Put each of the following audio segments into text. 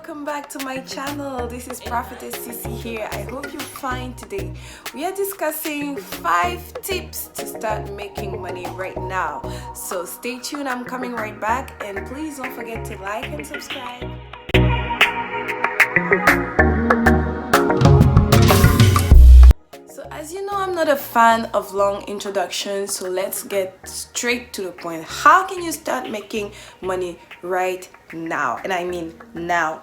welcome back to my channel. This is Prophetess Sissy here. I hope you're fine today. We are discussing 5 tips to start making money right now. So stay tuned, I'm coming right back, and please don't forget to like and subscribe. So as you know, I'm not a fan of long introductions, so let's get straight to the point. How can you start making money right now? And I mean now.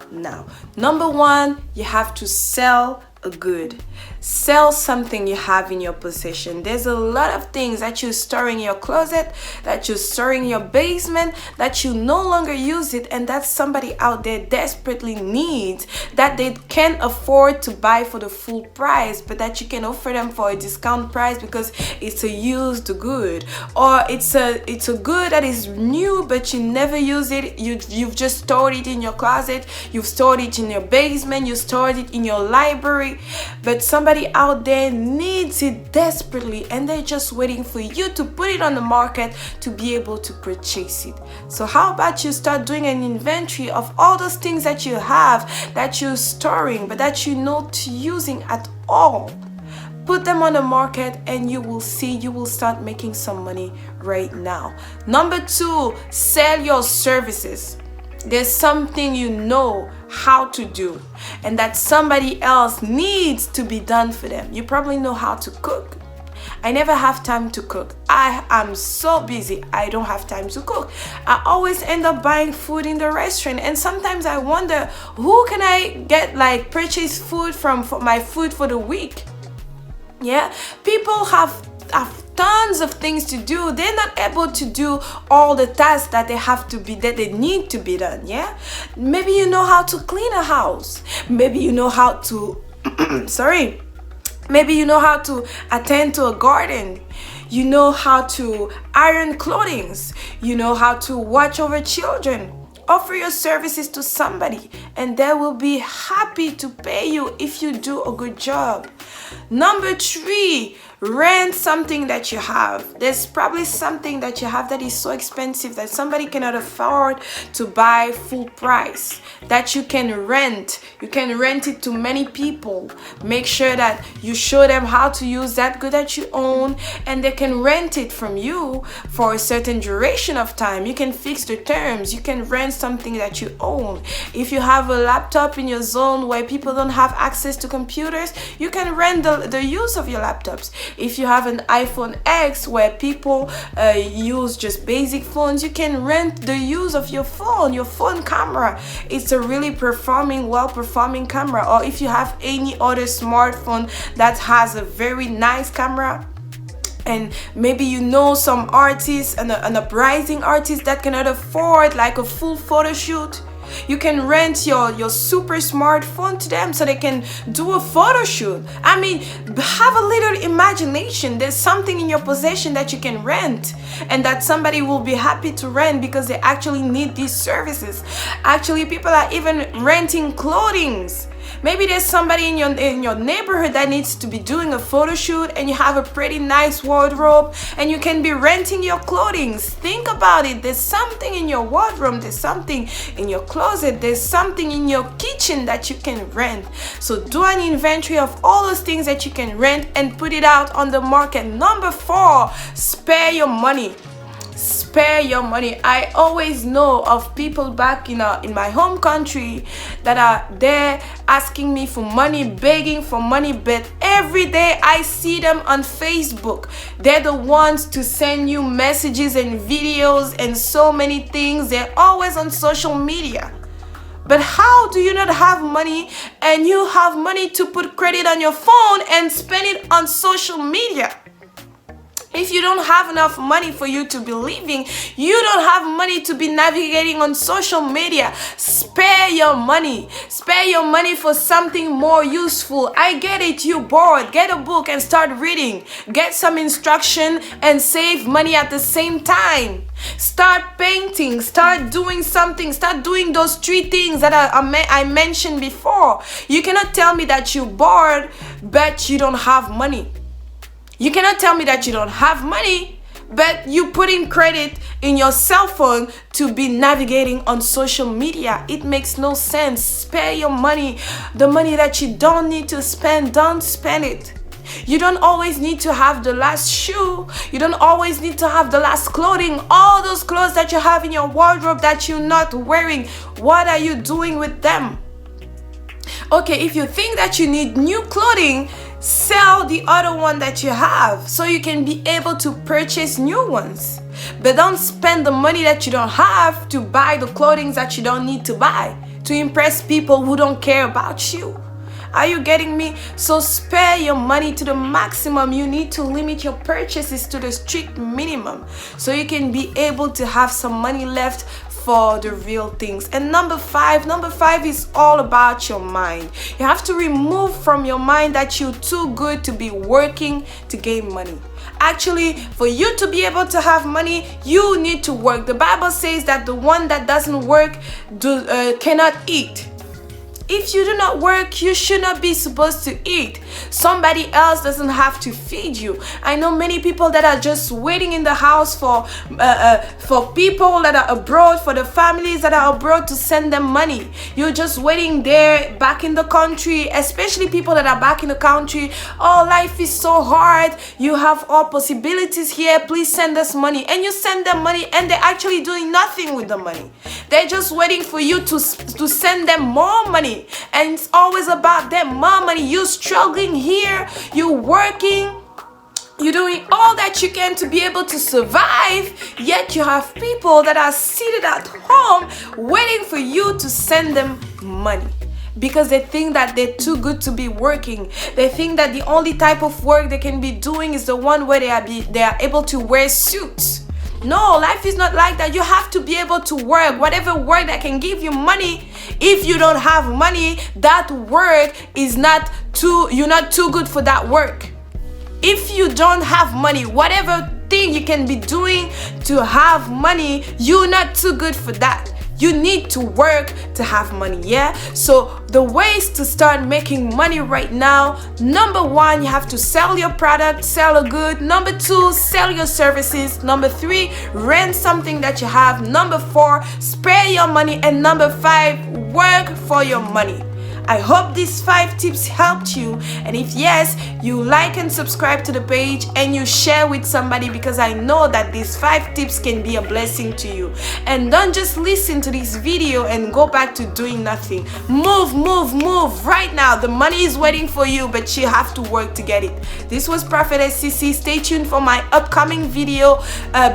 Number 1, you have to sell a good. Sell something you have in your possession. There's a lot of things that you store in your closet, that you store in your basement, that you no longer use it, and that somebody out there desperately needs, that they can't afford to buy for the full price, but that you can offer them for a discount price because it's a used good, or it's a good that is new but you never use it. You've just stored it in your closet, you've stored it in your basement, you stored it in your library, but somebody out there needs it desperately and they're just waiting for you to put it on the market to be able to purchase it. So how about you start doing an inventory of all those things that you have, that you're storing but that you're not using at all? Put them on the market and you will see you will start making some money right now. Number 2, sell your services. There's something you know how to do and that somebody else needs to be done for them. You probably know how to cook. I never have time to cook. I am so busy, I don't have time to cook. I always end up buying food in the restaurant, and sometimes I wonder, who can I get purchase food from for my food for the week? Yeah, people have tons of things to do. They're not able to do all the tasks that they need to be done. Yeah, maybe you know how to clean a house. Maybe you know how to maybe you know how to attend to a garden. You know how to iron clothing. You know how to watch over children. Offer your services to somebody and they will be happy to pay you if you do a good job. Number 3, rent something that you have. There's probably something that you have that is so expensive that somebody cannot afford to buy full price, that you can rent. You can rent it to many people. Make sure that you show them how to use that good that you own and they can rent it from you for a certain duration of time. You can fix the terms. You can rent something that you own. If you have a laptop in your zone where people don't have access to computers, you can rent the use of your laptops. If you have an iPhone X where people use just basic phones, you can rent the use of your phone camera. It's a really well-performing camera. Or if you have any other smartphone that has a very nice camera, and maybe you know some artists and an uprising artist that cannot afford a full photo shoot, you can rent your super smartphone to them so they can do a photo shoot. I mean, have a little imagination. There's something in your possession that you can rent and that somebody will be happy to rent because they actually need these services. Actually, people are even renting clothing. Maybe there's somebody in your neighborhood that needs to be doing a photo shoot and you have a pretty nice wardrobe and you can be renting your clothing. Think about it. There's something in your wardrobe, there's something in your closet, there's something in your kitchen that you can rent. So do an inventory of all those things that you can rent and put it out on the market. Number 4, spare your money. Spare your money. I always know of people back in my home country that are there asking me for money, begging for money, but every day I see them on Facebook. They're the ones to send you messages and videos and so many things. They're always on social media. But how do you not have money and you have money to put credit on your phone and spend it on social media? If you don't have enough money for you to be living, you don't have money to be navigating on social media. Spare your money. Spare your money for something more useful. I get it, you're bored. Get a book and start reading. Get some instruction and save money at the same time. Start painting. Start doing something. Start doing those 3 things that I mentioned before. You cannot tell me that you're bored, but you don't have money. You cannot tell me that you don't have money, but you put in credit in your cell phone to be navigating on social media. It makes no sense. Spare your money. The money that you don't need to spend, don't spend it. You don't always need to have the last shoe. You don't always need to have the last clothing. All those clothes that you have in your wardrobe that you're not wearing, what are you doing with them? Okay, if you think that you need new clothing, sell the other one that you have so you can be able to purchase new ones. But don't spend the money that you don't have to buy the clothing that you don't need to buy to impress people who don't care about you. Are you getting me? So spare your money to the maximum. You need to limit your purchases to the strict minimum so you can be able to have some money left for the real things. And number five is all about your mind. You have to remove from your mind that you're too good to be working to gain money. Actually, for you to be able to have money, you need to work. The Bible says that the one that doesn't work cannot eat. If you do not work, you should not be supposed to eat. Somebody else doesn't have to feed you. I know many people that are just waiting in the house for people that are abroad, for the families that are abroad to send them money. You're just waiting there back in the country, especially people that are back in the country. Oh, life is so hard. You have all possibilities here. Please send us money. And you send them money and they're actually doing nothing with the money. They're just waiting for you to send them more money. And it's always about them, more money. You struggling here, you working, you're doing all that you can to be able to survive, yet you have people that are seated at home waiting for you to send them money. Because they think that they're too good to be working. They think that the only type of work they can be doing is the one where they are able to wear suits. No, life is not like that. You have to be able to work. Whatever work that can give you money. If you don't have money, that work is you're not too good for that work. If you don't have money, whatever thing you can be doing to have money, you're not too good for that. You need to work to have money, yeah? So the ways to start making money right now, number one, you have to sell your product, sell a good. Number two, sell your services. Number three, rent something that you have. Number four, spare your money. And number five, work for your money. I hope these 5 tips helped you, and if yes, you like and subscribe to the page and you share with somebody, because I know that these 5 tips can be a blessing to you. And don't just listen to this video and go back to doing nothing. Move right now. The money is waiting for you, but you have to work to get it. This was Prophetess CC. Stay tuned for my upcoming video,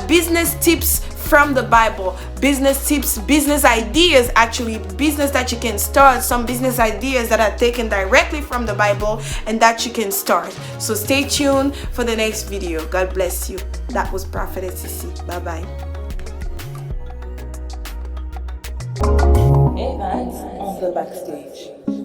business tips from the Bible. Business tips, business ideas, actually business that you can start, some business ideas that are taken directly from the Bible and that you can start. So stay tuned for the next video. God bless you. That was Prophetess CC. Bye bye. On the backstage.